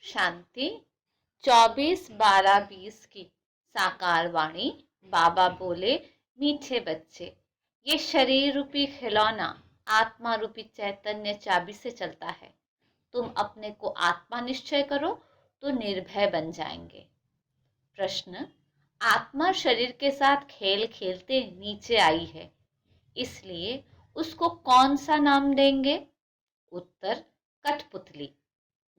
शांति। 24/12/20 की साकार वाणी। बाबा बोले, मीठे बच्चे, ये शरीर रूपी खिलौना आत्मा रूपी चैतन्य चाबी से चलता है। तुम अपने को आत्मा निश्चय करो तो निर्भय बन जाएंगे। प्रश्न, आत्मा शरीर के साथ खेल खेलते नीचे आई है, इसलिए उसको कौन सा नाम देंगे? उत्तर, कठपुतली।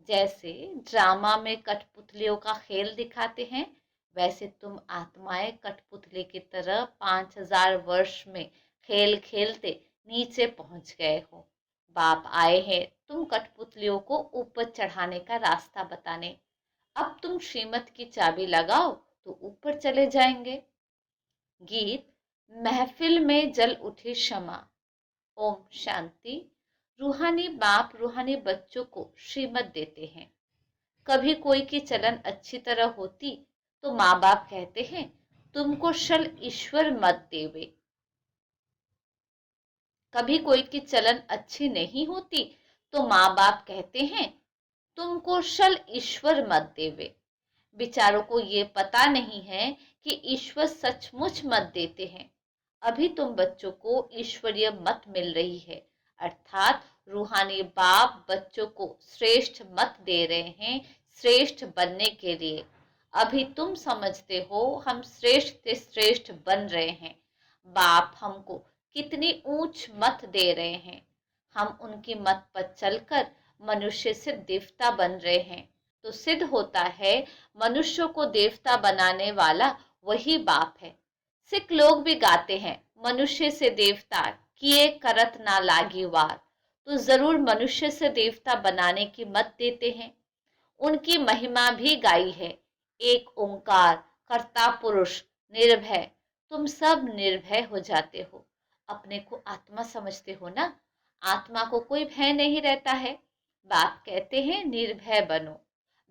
जैसे ड्रामा में कठपुतलियों का खेल दिखाते हैं, वैसे तुम आत्माएं कठपुतली की तरह 5000 वर्ष में खेल खेलते नीचे पहुंच गए हो। बाप आए हैं तुम कठपुतलियों को ऊपर चढ़ाने का रास्ता बताने। अब तुम श्रीमत की चाबी लगाओ तो ऊपर चले जाएंगे। गीत। महफिल में जल उठी क्षमा। ओम शांति। रूहानी बाप रूहानी बच्चों को श्रीमत देते हैं। कभी कोई की चलन अच्छी तरह होती तो माँ बाप कहते हैं, तुमको शल ईश्वर मत देवे। कभी कोई की चलन अच्छी नहीं होती तो माँ बाप कहते हैं, तुमको शल ईश्वर मत देवे। बेचारों को ये पता नहीं है कि ईश्वर सचमुच मत देते हैं। अभी तुम बच्चों को ईश्वरीय मत मिल रही है, अर्थात रूहानी बाप बच्चों को श्रेष्ठ मत दे रहे हैं श्रेष्ठ बनने के लिए। अभी तुम समझते हो हम श्रेष्ठ से श्रेष्ठ बन रहे हैं। बाप हमको कितनी ऊंच मत दे रहे हैं। हम उनकी मत पर चलकर मनुष्य से देवता बन रहे हैं। तो सिद्ध होता है मनुष्यों को देवता बनाने वाला वही बाप है। सिख लोग भी गाते हैं, मनुष्य से देवता किए करत ना लागी वार। तो जरूर मनुष्य से देवता बनाने की मत देते हैं। उनकी महिमा भी गाई है, एक ओंकार कर्ता पुरुष निर्भय। तुम सब निर्भय हो जाते हो, अपने को आत्मा समझते हो ना। आत्मा को कोई भय नहीं रहता है। बाप कहते हैं निर्भय बनो।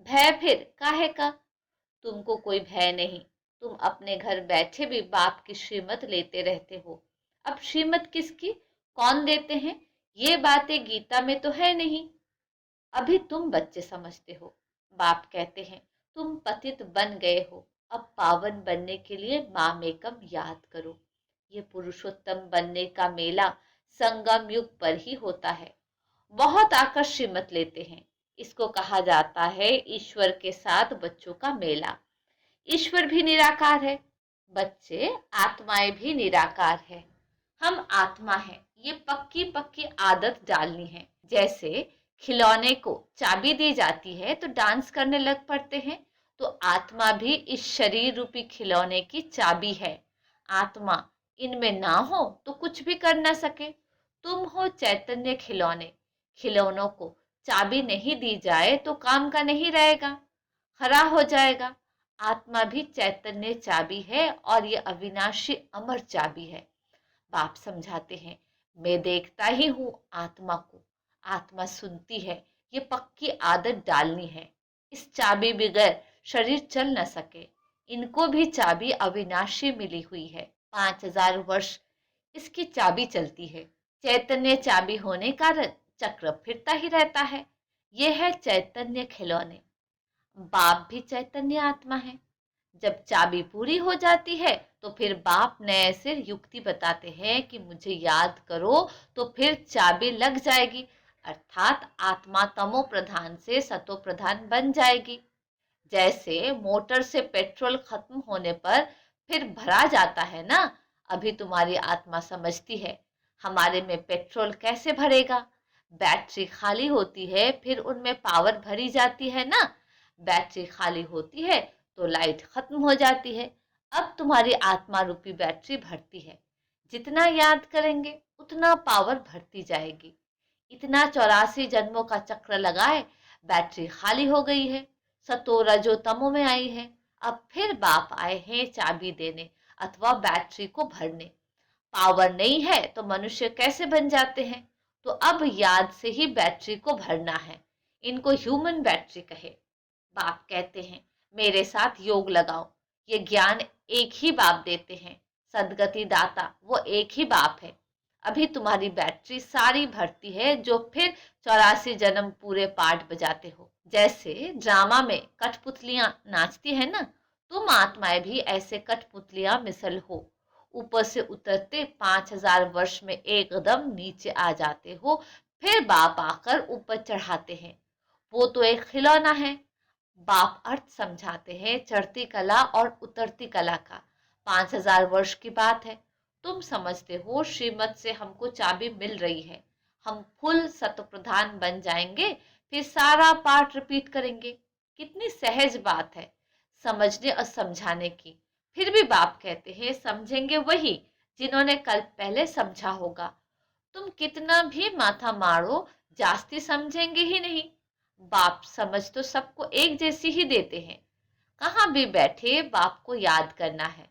भय फिर काहे का? तुमको कोई भय नहीं। तुम अपने घर बैठे भी बाप की श्रीमत लेते रहते हो। अब श्रीमत किसकी, कौन देते हैं, ये बातें गीता में तो है नहीं। अभी तुम बच्चे समझते हो। बाप कहते हैं तुम पतित बन गए हो, अब पावन बनने के लिए माम एकम याद करो। ये पुरुषोत्तम बनने का मेला संगम युग पर ही होता है। बहुत आकर श्रीमत लेते हैं। इसको कहा जाता है ईश्वर के साथ बच्चों का मेला। ईश्वर भी निराकार है, बच्चे आत्माएं भी निराकार है। हम आत्मा है, ये पक्की पक्की आदत डालनी है। जैसे खिलौने को चाबी दी जाती है तो डांस करने लग पड़ते हैं, तो आत्मा भी इस शरीर रूपी खिलौने की चाबी है। आत्मा इनमें ना हो तो कुछ भी कर ना सके। तुम हो चैतन्य खिलौने। खिलौनों को चाबी नहीं दी जाए तो काम का नहीं रहेगा, खरा हो जाएगा। आत्मा भी चैतन्य चाबी है और ये अविनाशी अमर चाबी है। बाप समझाते हैं, मैं देखता ही हूं आत्मा को, आत्मा सुनती है। ये पक्की आदत डालनी है। इस चाबी बगैर शरीर चल न सके। इनको भी चाबी अविनाशी मिली हुई है। 5000 वर्ष इसकी चाबी चलती है। चैतन्य चाबी होने कारण चक्र फिरता ही रहता है। यह है चैतन्य खिलौने। बाप भी चैतन्य आत्मा है। जब चाबी पूरी हो जाती है तो फिर बाप नए से युक्ति बताते हैं कि मुझे याद करो, तो फिर चाबी लग जाएगी, अर्थात आत्मा तमो प्रधान से सतो प्रधान बन जाएगी। जैसे मोटर से पेट्रोल खत्म होने पर फिर भरा जाता है ना। अभी तुम्हारी आत्मा समझती है हमारे में पेट्रोल कैसे भरेगा। बैटरी खाली होती है फिर उनमें पावर भरी जाती है ना। बैटरी खाली होती है तो लाइट खत्म हो जाती है। अब तुम्हारी आत्मा रूपी बैटरी भरती है। जितना याद करेंगे उतना पावर भरती जाएगी। इतना 84 जन्मों का चक्र लगाए, बैटरी खाली हो गई है, सतो रजो तमो में आई है। अब फिर बाप आए हैं चाबी देने अथवा बैटरी को भरने। पावर नहीं है तो मनुष्य कैसे बन जाते हैं? तो अब याद से ही बैटरी को भरना है। इनको ह्यूमन बैटरी कहे। बाप कहते हैं मेरे साथ योग लगाओ। ये ज्ञान एक ही बाप देते हैं। सदगति दाता वो एक ही बाप है। अभी तुम्हारी बैटरी सारी भरती है जो फिर 84 जन्म पूरे पाठ बजाते हो। जैसे ड्रामा में कठपुतलियां नाचती है ना, तुम आत्माएं भी ऐसे कठपुतलियां मिसल हो। ऊपर से उतरते 5,000 वर्ष में एकदम नीचे आ जाते हो, फिर बाप आकर ऊपर चढ़ाते हैं। वो तो एक खिलौना है। बाप अर्थ समझाते हैं चढ़ती कला और उतरती कला का। 5,000 वर्ष की बात है। तुम समझते हो श्रीमत से हमको चाबी मिल रही है। हम फुल सत्व प्रधान बन जाएंगे, फिर सारा पाठ रिपीट करेंगे। कितनी सहज बात है समझने और समझाने की। फिर भी बाप कहते हैं समझेंगे वही जिन्होंने कल पहले समझा होगा। तुम कितना भी माथा मारो, जास्ती समझेंगे ही नहीं। बाप समझ तो सबको एक जैसी ही देते हैं। कहाँ भी बैठे बाप को याद करना है।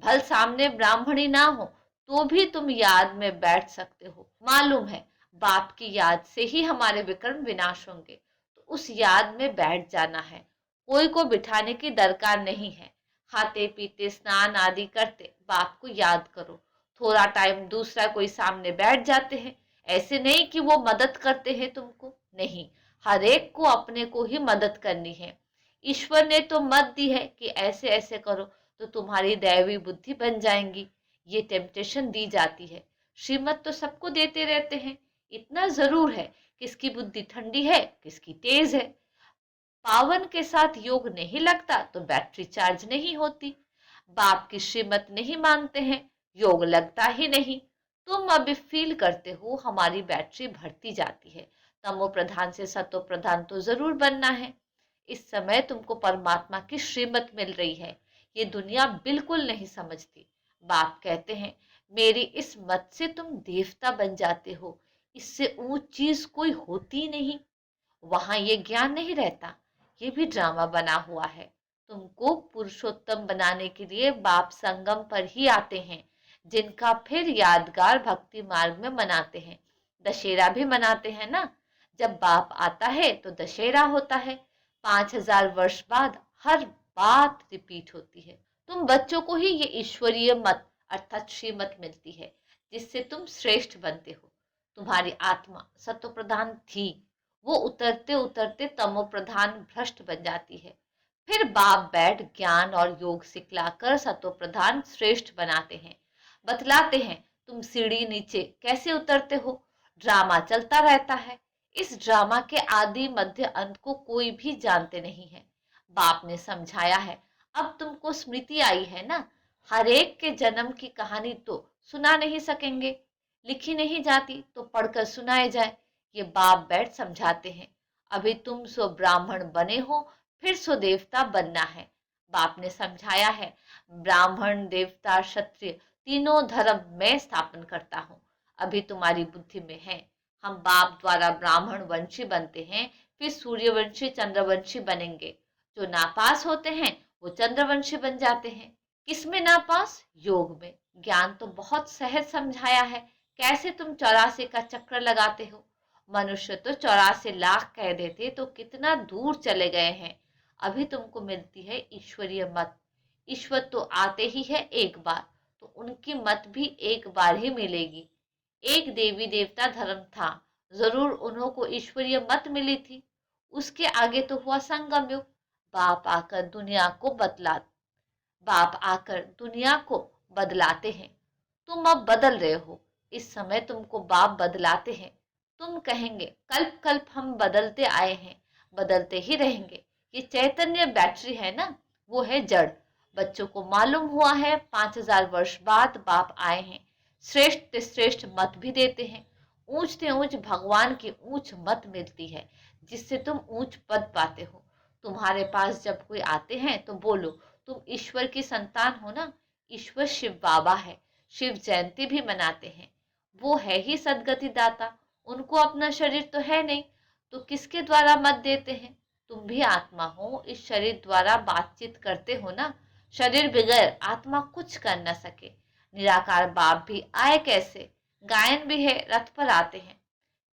भल सामने ब्राह्मणी ना हो तो भी तुम याद में बैठ सकते हो। मालूम है बाप की याद से ही हमारे विक्रम विनाश होंगे, तो उस याद में बैठ जाना है। कोई को बिठाने की दरकार नहीं है। खाते पीते स्नान आदि करते बाप को याद करो। थोड़ा टाइम दूसरा कोई सामने बैठ जाते हैं, ऐसे नहीं कि वो मदद करते हैं तुमको, नहीं। हर एक को अपने को ही मदद करनी है। ईश्वर ने तो मत दी है कि ऐसे ऐसे करो तो तुम्हारी दैवी बुद्धि बन जाएंगी। ये टेम्पटेशन दी जाती है। श्रीमत तो सबको देते रहते हैं। इतना जरूर है किसकी बुद्धि ठंडी है, किसकी तेज है। पावन के साथ योग नहीं लगता तो बैटरी चार्ज नहीं होती। बाप की श्रीमत नहीं मानते हैं, योग लगता ही नहीं। तुम अभी फील करते हो हमारी बैटरी भरती जाती है। तमो प्रधान से सतो प्रधान तो जरूर बनना है। इस समय तुमको परमात्मा की श्रीमत मिल रही है। ये दुनिया बिल्कुल नहीं समझती। बाप कहते हैं मेरी इस मत से तुम देवता बन जाते हो। इससे ऊंच चीज कोई होती नहीं। वहां ये ज्ञान नहीं रहता। ये भी ड्रामा बना हुआ है। तुमको पुरुषोत्तम बनाने के लिए बाप संगम पर ही आते हैं, जिनका फिर यादगार भक्ति मार्ग में मनाते हैं। दशहरा भी मनाते हैं ना। जब बाप आता है तो दशहरा होता है। 5,000 वर्ष बाद हर बात रिपीट होती है। तुम बच्चों को ही ये ईश्वरीय मत अर्थात श्रीमत मिलती है, जिससे तुम श्रेष्ठ बनते हो। तुम्हारी आत्मा सत्व प्रधान थी, वो उतरते उतरते तमो प्रधान भ्रष्ट बन जाती है। फिर बाप बैठ ज्ञान और योग सिखलाकर सत्व प्रधान श्रेष्ठ बनाते हैं। बतलाते हैं तुम सीढ़ी नीचे कैसे उतरते हो। ड्रामा चलता रहता है। इस ड्रामा के आदि मध्य अंत को कोई भी जानते नहीं है। बाप ने समझाया है। अब तुमको स्मृति आई है ना। हर एक के जन्म की कहानी तो सुना नहीं सकेंगे, लिखी नहीं जाती, तो पढ़कर सुनाए जाए। ये बाप बैठ समझाते हैं। अभी तुम सो ब्राह्मण बने हो, फिर सो देवता बनना है। बाप ने समझाया है ब्राह्मण देवता क्षत्रिय तीनों धर्म मैं स्थापन करता हूँ। अभी तुम्हारी बुद्धि में है। हम बाप द्वारा ब्राह्मण वंशी बनते हैं, फिर सूर्यवंशी चंद्रवंशी बनेंगे। जो नापास होते हैं वो चंद्रवंशी बन जाते हैं। किसमें नापास? योग में। ज्ञान तो बहुत सहज समझाया है। कैसे तुम 84 का चक्र लगाते हो। मनुष्य तो 84 लाख कह देते तो कितना दूर चले गए हैं। अभी तुमको मिलती है ईश्वरीय मत। ईश्वर तो आते ही है एक बार, तो उनकी मत भी एक बार ही मिलेगी। एक देवी देवता धर्म था, जरूर उन्हों को ईश्वरीय मत मिली थी। उसके आगे तो हुआ संगम युग। बाप आकर दुनिया को बदला बाप आकर दुनिया को बदलाते हैं। तुम अब बदल रहे हो। इस समय तुमको बाप बदलाते हैं। तुम कहेंगे कल्प कल्प हम बदलते आए हैं, बदलते ही रहेंगे। ये चैतन्य बैटरी है ना, वो है जड़। बच्चों को मालूम हुआ है 5,000 वर्ष बाद बाप आए हैं। श्रेष्ठ श्रेष्ठ मत भी देते हैं। ऊंच से ऊंच भगवान की ऊंच मत मिलती है, जिससे तुम ऊंच पद पाते हो। तुम्हारे पास जब कोई आते हैं तो बोलो तुम ईश्वर की संतान हो ना। ईश्वर शिव बाबा है। शिव जयंती भी मनाते हैं। वो है ही सदगति दाता। उनको अपना शरीर तो है नहीं, तो किसके द्वारा मत देते हैं। तुम भी आत्मा हो, इस शरीर द्वारा बातचीत करते हो ना। शरीर बगैर आत्मा कुछ कर न सके। निराकार बाप भी आए कैसे। गायन भी है, रथ पर आते हैं।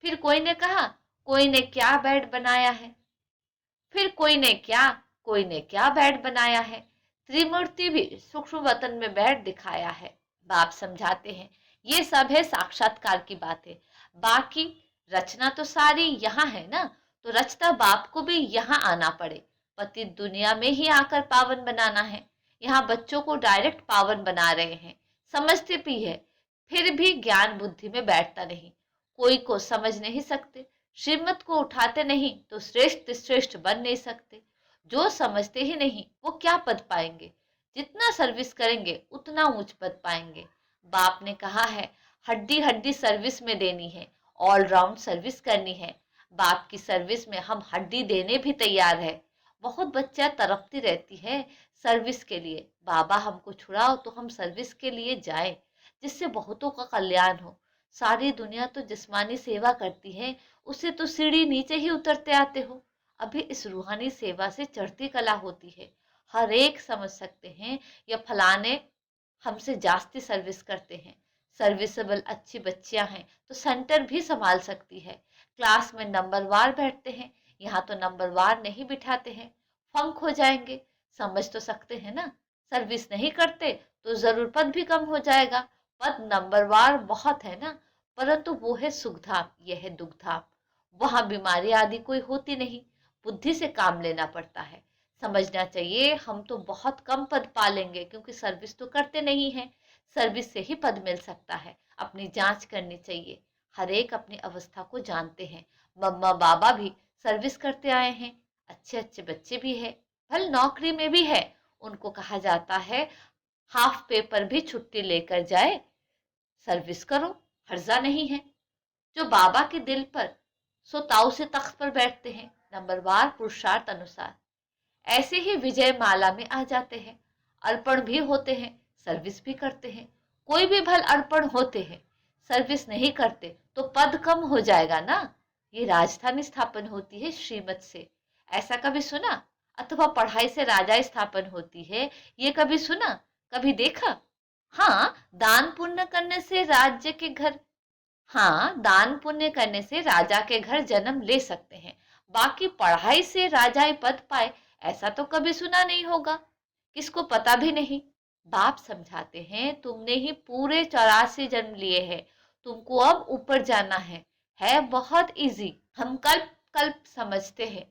फिर कोई ने कहा कोई ने क्या बेड बनाया है। फिर कोई ने क्या बेड बनाया है। त्रिमूर्ति भी सूक्ष्म वतन में बेड दिखाया है। बाप समझाते हैं ये सब है साक्षात्कार की बातें। बाकी रचना तो सारी यहाँ है ना। तो रचता बाप को भी यहाँ आना पड़े। पति दुनिया में ही आकर पावन बनाना है। यहाँ बच्चों को डायरेक्ट पावन बना रहे हैं, समझते भी है, फिर भी ज्ञान बुद्धि में बैठता नहीं। कोई को समझ नहीं सकते, श्रीमत को उठाते नहीं तो श्रेष्ठ श्रेष्ठ बन नहीं सकते। जो समझते ही नहीं वो क्या पद पाएंगे। जितना सर्विस करेंगे उतना ऊंच पद पाएंगे। बाप ने कहा है हड्डी हड्डी सर्विस में देनी है, ऑलराउंड सर्विस करनी है। बाप की सर्विस में हम हड्डी देने भी तैयार है। बहुत बच्चा तड़पती रहती है सर्विस के लिए, बाबा हमको छुड़ाओ तो हम सर्विस के लिए जाएं, जिससे बहुतों का कल्याण हो। सारी दुनिया तो जिस्मानी सेवा करती है, उसे तो सीढ़ी नीचे ही उतरते आते हो। अभी इस रूहानी सेवा से चढ़ती कला होती है। हर एक समझ सकते हैं या फलाने हमसे जास्ती सर्विस करते हैं। सर्विसेबल अच्छी बच्चियां हैं तो सेंटर भी संभाल सकती है। क्लास में नंबरवार बैठते हैं, यहाँ तो नंबरवार नहीं बिठाते हैं, फंक हो जाएंगे। समझ तो सकते हैं ना, सर्विस नहीं करते तो जरूर पद भी कम हो जाएगा। पद नंबरवार बहुत है ना, परंतु वो है सुखधाम, यह है दुखधाम। वहां बीमारी आदि कोई होती नहीं, बुद्धि से काम लेना पड़ता है। समझना चाहिए हम तो बहुत कम पद पालेंगे क्योंकि सर्विस तो करते नहीं हैं। सर्विस से ही पद मिल सकता है। अपनी जांच करनी चाहिए। हर एक अपनी अवस्था को जानते हैं। मम्मा बाबा भी सर्विस करते आए हैं, अच्छे अच्छे बच्चे भी है, भले नौकरी में भी है। उनको कहा जाता है हाफ पेपर भी छुट्टी लेकर जाए, सर्विस करो, हर्जा नहीं है। जो बाबा के दिल पर सो ताऊ से तख्त पर बैठते हैं, नंबरवार पुरुषार्थ अनुसार, ऐसे ही विजय माला में आ जाते हैं। अर्पण भी होते हैं, सर्विस भी करते हैं। कोई भी भल अर्पण होते हैं, सर्विस नहीं करते तो पद कम हो जाएगा ना। ये राजधानी स्थापन होती है श्रीमत से, ऐसा कभी सुना? अथवा पढ़ाई से राजा स्थापन होती है, ये कभी सुना, कभी देखा? हाँ, दान पुण्य करने से राज्य के घर, हाँ, दान पुण्य करने से राजा के घर जन्म ले सकते हैं। बाकी पढ़ाई से राजाई पद पाए, ऐसा तो कभी सुना नहीं होगा, किसको पता भी नहीं। बाप समझाते हैं तुमने ही पूरे 84 जन्म लिए हैं, तुमको अब ऊपर जाना है बहुत इजी। हम कल्प कल्प समझते हैं,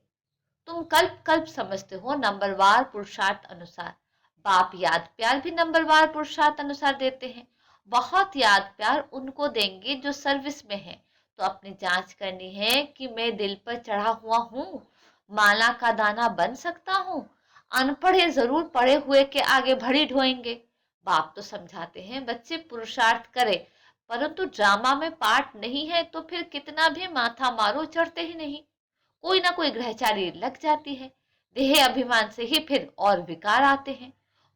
तुम कल्प कल्प समझते हो नंबरवार पुरुषार्थ अनुसार। बाप याद प्यार भी नंबरवार पुरुषार्थ अनुसार देते हैं। बहुत याद प्यार उनको देंगे जो सर्विस में है। तो अपनी जांच करनी है कि मैं दिल पर चढ़ा हुआ हूँ, माला का दाना बन सकता हूँ। अनपढ़े जरूर पढ़े हुए के आगे भड़ी ढोएंगे। बाप तो समझाते हैं बच्चे पुरुषार्थ करे, परंतु ड्रामा में पार्ट नहीं है तो फिर कितना भी माथा मारो चढ़ते ही नहीं। कोई ना कोई ग्रहचारी लग जाती है। देह अभिमान से ही फिर और विकार आते हैं।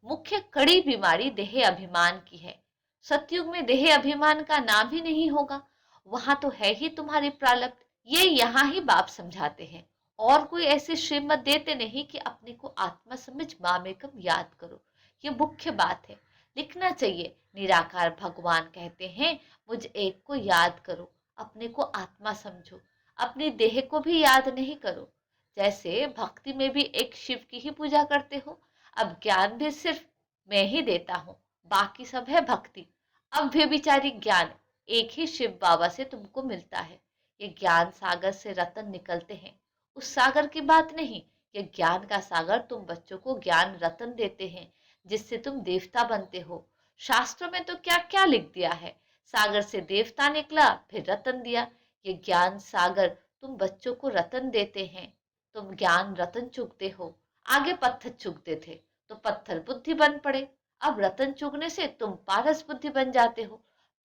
मुख्य कड़ी बीमारी देह अभिमान की है। सतयुग में देह अभिमान का नाम ही नहीं होगा, वहां तो है ही तुम्हारी प्रारब्ध। ये यहाँ ही बाप समझाते हैं, और कोई ऐसी श्रीमत देते नहीं कि अपने को आत्मा समझ मामेकम याद करो। ये मुख्य बात है, लिखना चाहिए। निराकार भगवान कहते हैं मुझ एक को याद करो, अपने को आत्मा समझो, अपनी देह को भी याद नहीं करो। जैसे भक्ति में भी एक शिव की ही पूजा करते हो, अब ज्ञान भी सिर्फ मैं ही देता हूँ, बाकी सब है भक्ति। अब व्यभिचारी ज्ञान एक ही शिव बाबा से तुमको मिलता है। ये ज्ञान सागर से रतन निकलते हैं, उस सागर की बात नहीं। ये ज्ञान का सागर तुम बच्चों को ज्ञान रतन देते हैं, जिससे तुम देवता बनते हो। शास्त्रों में तो क्या क्या लिख दिया है, सागर से देवता निकला फिर रतन दिया। ये ज्ञान सागर तुम बच्चों को रतन देते हैं। तुम ज्ञान रतन चुगते हो, आगे पत्थर चुगते थे तो पत्थर बुद्धि बन पड़े। अब रतन चुगने से तुम पारस बुद्धि बन जाते हो,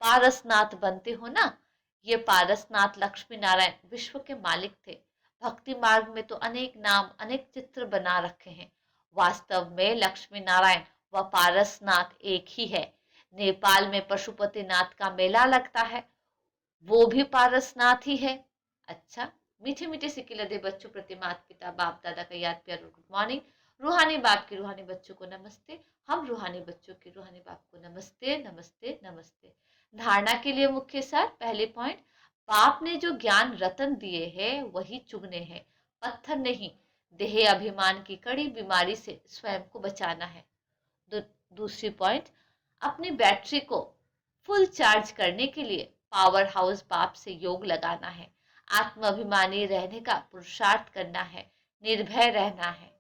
पारसनाथ बनते हो ना। ये पारसनाथ लक्ष्मी नारायण विश्व के मालिक थे। भक्ति मार्ग में तो अनेक नाम अनेक चित्र बना रखे हैं। वास्तव में लक्ष्मी नारायण व पारसनाथ एक ही है। नेपाल में पशुपतिनाथ का मेला लगता है, वो भी पारसनाथ ही है। अच्छा, मीठे मीठे सिक्के लदे बच्चों प्रति माता पिता बाप दादा का याद प्यार और गुड मॉर्निंग। रूहानी बाप की रूहानी बच्चों को नमस्ते। हम रूहानी बच्चों की रूहानी बाप को नमस्ते नमस्ते नमस्ते। धारणा के लिए मुख्य सार, पहले पॉइंट, बाप ने जो ज्ञान रतन दिए हैं वही चुगने हैं, पत्थर नहीं। देह अभिमान की कड़ी बीमारी से स्वयं को बचाना है। दूसरी पॉइंट, अपनी बैटरी को फुल चार्ज करने के लिए पावर हाउस बाप से योग लगाना है। आत्माभिमानी रहने का पुरुषार्थ करना है, निर्भय रहना है।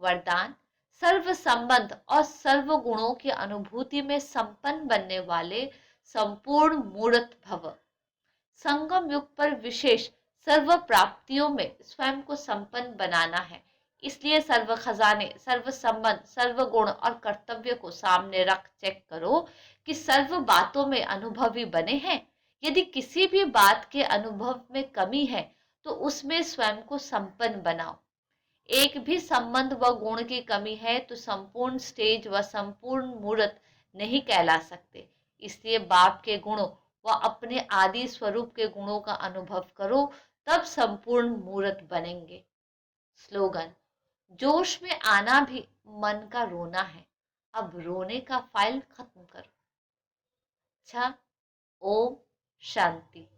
वरदान, सर्व संबंध और सर्व गुणों की अनुभूति में संपन्न बनने वाले संपूर्ण मूर्त भव। संगम युग पर विशेष सर्व प्राप्तियों में स्वयं को संपन्न बनाना है। इसलिए सर्व खजाने, सर्व संबंध, सर्व गुण और कर्तव्य को सामने रख चेक करो कि सर्व बातों में अनुभवी बने हैं। यदि किसी भी बात के अनुभव में कमी है तो उसमें स्वयं को संपन्न बनाओ। एक भी संबंध व गुण की कमी है तो संपूर्ण स्टेज व संपूर्ण मूर्त नहीं कहला सकते। इसलिए बाप के गुणों व अपने आदि स्वरूप के गुणों का अनुभव करो, तब संपूर्ण मूर्त बनेंगे। स्लोगन, जोश में आना भी मन का रोना है, अब रोने का फाइल खत्म करो। अच्छा, ओम शांति।